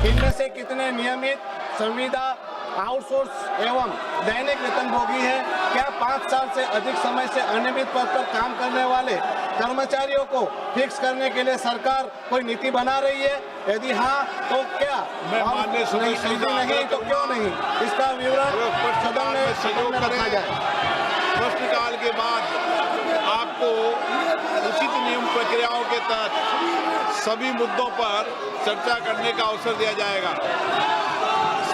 इनमें से कितने नियमित, संविदा, आउटसोर्स एवं दैनिक वेतनभोगी है? क्या 5 साल से अधिक समय से अनियमित पद पर काम करने वाले कर्मचारियों को फिक्स करने के लिए सरकार कोई नीति बना रही है? यदि हाँ तो क्या? और नहीं तो क्यों नहीं? इसका विवरण सदन में रखा जाए। प्रश्नकाल के बाद आपको उचित नियम प्रक्रियाओं के तहत सभी मुद्दों पर चर्चा करने का अवसर दिया जाएगा।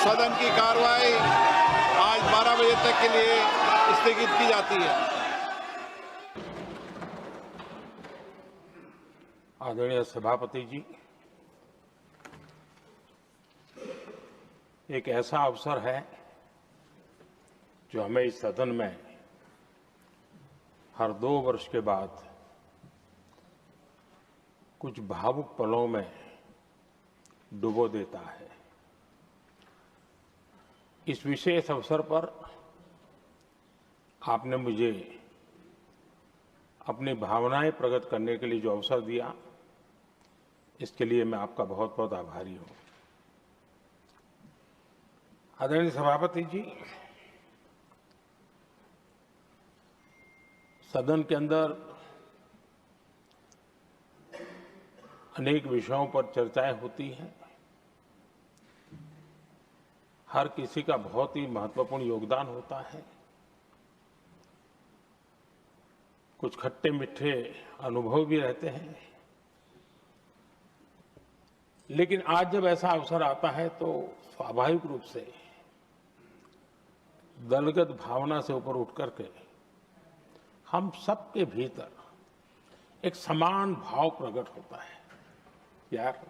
सदन की कार्रवाई आज 12 बजे तक के लिए स्थगित की जाती है। आदरणीय सभापति जी, एक ऐसा अवसर है जो हमें इस सदन में हर 2 वर्ष के बाद कुछ भावुक पलों में डुबो देता है। इस विशेष अवसर पर आपने मुझे अपनी भावनाएं प्रकट करने के लिए जो अवसर दिया, इसके लिए मैं आपका बहुत बहुत आभारी हूं। आदरणीय सभापति जी, सदन के अंदर अनेक विषयों पर चर्चाएं होती हैं। हर किसी का बहुत ही महत्वपूर्ण योगदान होता है। कुछ खट्टे मीठे अनुभव भी रहते हैं, लेकिन आज जब ऐसा अवसर आता है तो स्वाभाविक रूप से दलगत भावना से ऊपर उठ करके हम सबके भीतर एक समान भाव प्रकट होता है। यार,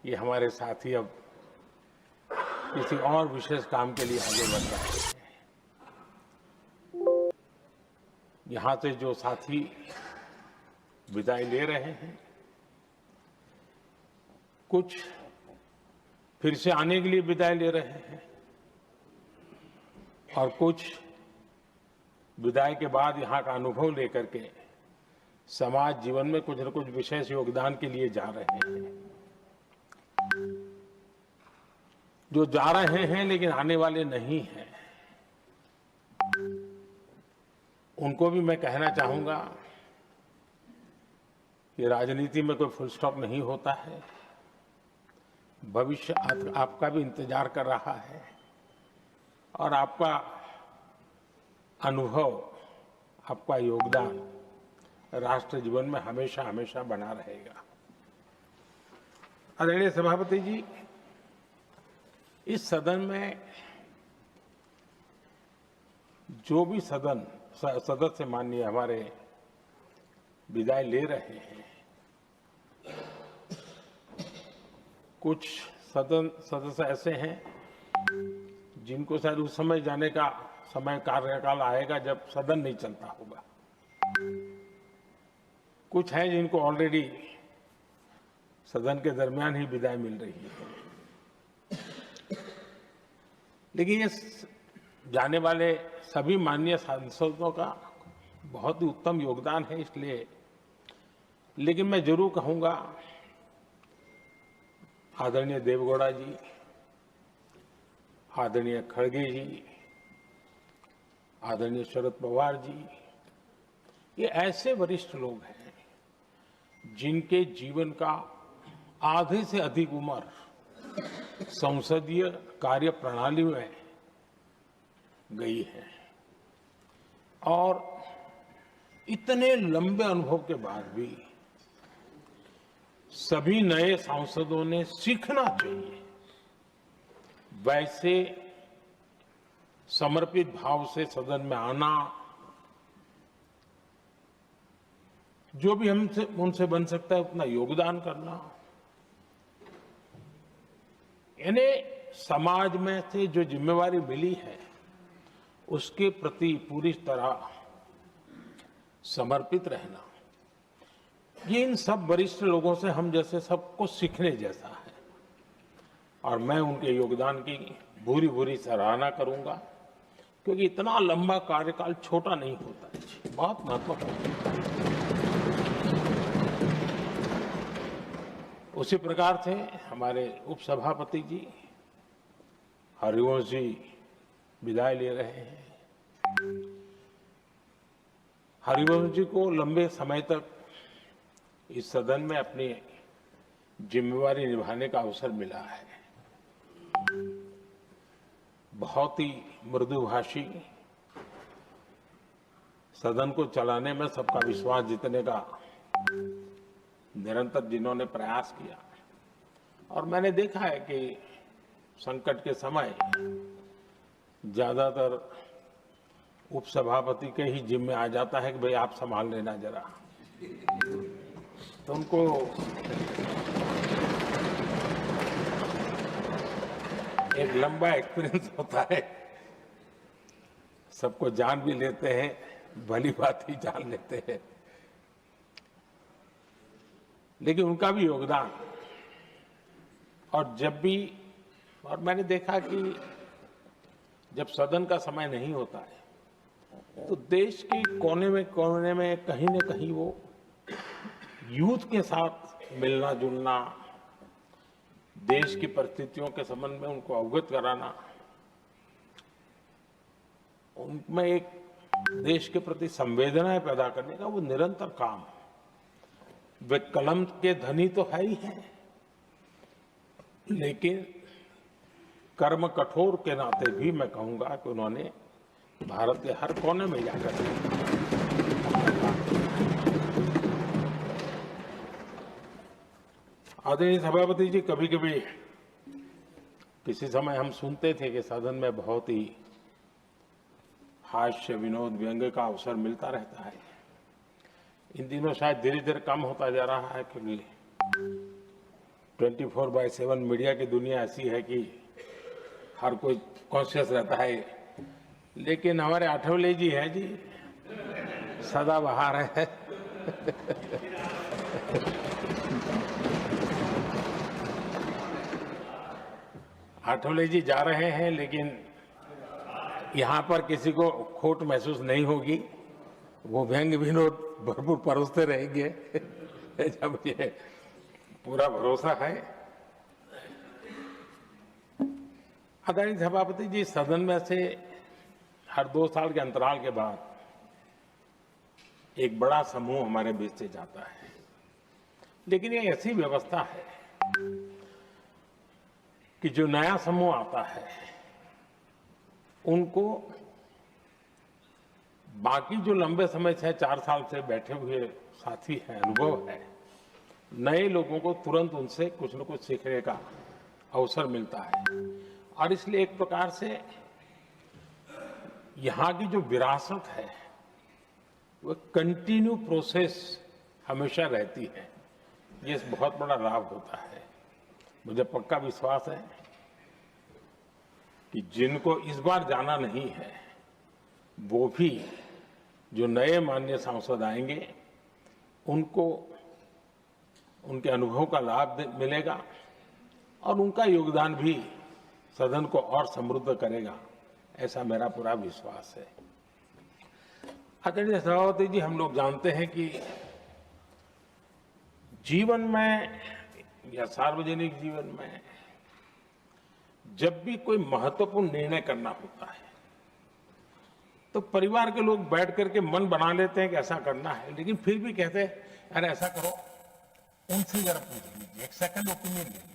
ये हमारे साथी अब किसी और विशेष काम के लिए आगे बढ़ रहे हैं। यहां से जो साथी विदाई ले रहे हैं, कुछ फिर से आने के लिए विदाई ले रहे हैं और कुछ विदाई के बाद यहां का अनुभव लेकर के समाज जीवन में कुछ न कुछ विशेष योगदान के लिए जा रहे हैं। जो जा रहे हैं लेकिन आने वाले नहीं हैं, उनको भी मैं कहना चाहूंगा कि राजनीति में कोई फुल स्टॉप नहीं होता है। भविष्य आपका भी इंतजार कर रहा है और आपका अनुभव, आपका योगदान राष्ट्र जीवन में हमेशा हमेशा बना रहेगा। आदरणीय सभापति जी, इस सदन में जो भी सदस्य माननीय हमारे विदाई ले रहे हैं, कुछ सदस्य ऐसे हैं जिनको शायद उस समय जाने का समय कार्यकाल आएगा जब सदन नहीं चलता होगा। कुछ हैं जिनको ऑलरेडी सदन के दरमियान ही विदाई मिल रही है। लेकिन ये जाने वाले सभी माननीय सांसदों का बहुत ही उत्तम योगदान है, इसलिए लेकिन मैं जरूर कहूंगा आदरणीय देवेगौड़ा जी, आदरणीय खड़गे जी, आदरणीय शरद पवार जी, ये ऐसे वरिष्ठ लोग हैं जिनके जीवन का आधे से अधिक उम्र संसदीय कार्य प्रणाली में गई है और इतने लंबे अनुभव के बाद भी सभी नए सांसदों ने सीखना चाहिए वैसे समर्पित भाव से सदन में आना, जो भी हमसे उनसे बन सकता है उतना योगदान करना, यानी समाज में से जो जिम्मेवारी मिली है उसके प्रति पूरी तरह समर्पित रहना, ये इन सब वरिष्ठ लोगों से हम जैसे सबको सीखने जैसा है और मैं उनके योगदान की भूरी भूरी सराहना करूंगा, क्योंकि इतना लंबा कार्यकाल छोटा नहीं होता है, बहुत महत्वपूर्ण है। उसी प्रकार से हमारे उपसभापति जी हरिवंश जी विदाई ले रहे हैं। हरिवंश जी को लंबे समय तक इस सदन में अपनी जिम्मेवारी निभाने का अवसर मिला है। बहुत ही मृदुभाषी, सदन को चलाने में सबका विश्वास जीतने का निरंतर जिन्होंने प्रयास किया, और मैंने देखा है कि संकट के समय ज्यादातर उपसभापति के ही जिम्मे आ जाता है कि भाई आप संभाल लेना जरा, तो उनको एक लंबा एक्सपीरियंस होता है, सबको जान भी लेते हैं, भली बात ही जान लेते हैं। लेकिन उनका भी योगदान, और जब भी, और मैंने देखा कि जब सदन का समय नहीं होता है तो देश के कोने में कहीं न कहीं वो यूथ के साथ मिलना जुलना, देश की परिस्थितियों के संबंध में उनको अवगत कराना, उनमें एक देश के प्रति संवेदनाएं पैदा करने का वो निरंतर काम। वे कलम के धनी तो है ही हैं, लेकिन कर्म कठोर के नाते भी मैं कहूंगा कि उन्होंने भारत के हर कोने में जाकर आदरणीय सभापति जी, कभी कभी किसी समय हम सुनते थे कि सदन में बहुत ही हास्य विनोद व्यंग्य का अवसर मिलता रहता है। इन दिनों शायद धीरे धीरे कम होता जा रहा है, क्योंकि 24/7 मीडिया की दुनिया ऐसी है कि हर कोई कॉन्शियस रहता है। लेकिन हमारे आठवले जी हैं जी, सदाबहार है। आठवले जी जा रहे हैं, लेकिन यहाँ पर किसी को खोट महसूस नहीं होगी, वो व्यंग्य विनोद भरपूर परोसते रहेंगे। जब ये पूरा भरोसा है। आदरणीय सभापति जी, सदन में से हर 2 साल के अंतराल के बाद एक बड़ा समूह हमारे बीच से जाता है, लेकिन ये ऐसी व्यवस्था है कि जो नया समूह आता है उनको बाकी जो लंबे समय से 4 साल से बैठे हुए साथी हैं, अनुभव है, नए लोगों को तुरंत उनसे कुछ न कुछ सीखने का अवसर मिलता है। और इसलिए एक प्रकार से यहाँ की जो विरासत है वो कंटिन्यू प्रोसेस हमेशा रहती है। ये बहुत बड़ा लाभ होता है। मुझे पक्का विश्वास है कि जिनको इस बार जाना नहीं है वो भी जो नए माननीय सांसद आएंगे उनको उनके अनुभव का लाभ मिलेगा और उनका योगदान भी सदन को और समृद्ध करेगा, ऐसा मेरा पूरा विश्वास है। आदरणीय सभापति जी, हम लोग जानते हैं कि जीवन में या सार्वजनिक जीवन में जब भी कोई महत्वपूर्ण निर्णय करना होता है तो परिवार के लोग बैठ करके मन बना लेते हैं कि ऐसा करना है, लेकिन फिर भी कहते हैं अरे ऐसा करो, उनसे जरा पूछ लीजिए, एक सेकंड ओपिनियन लीजिए।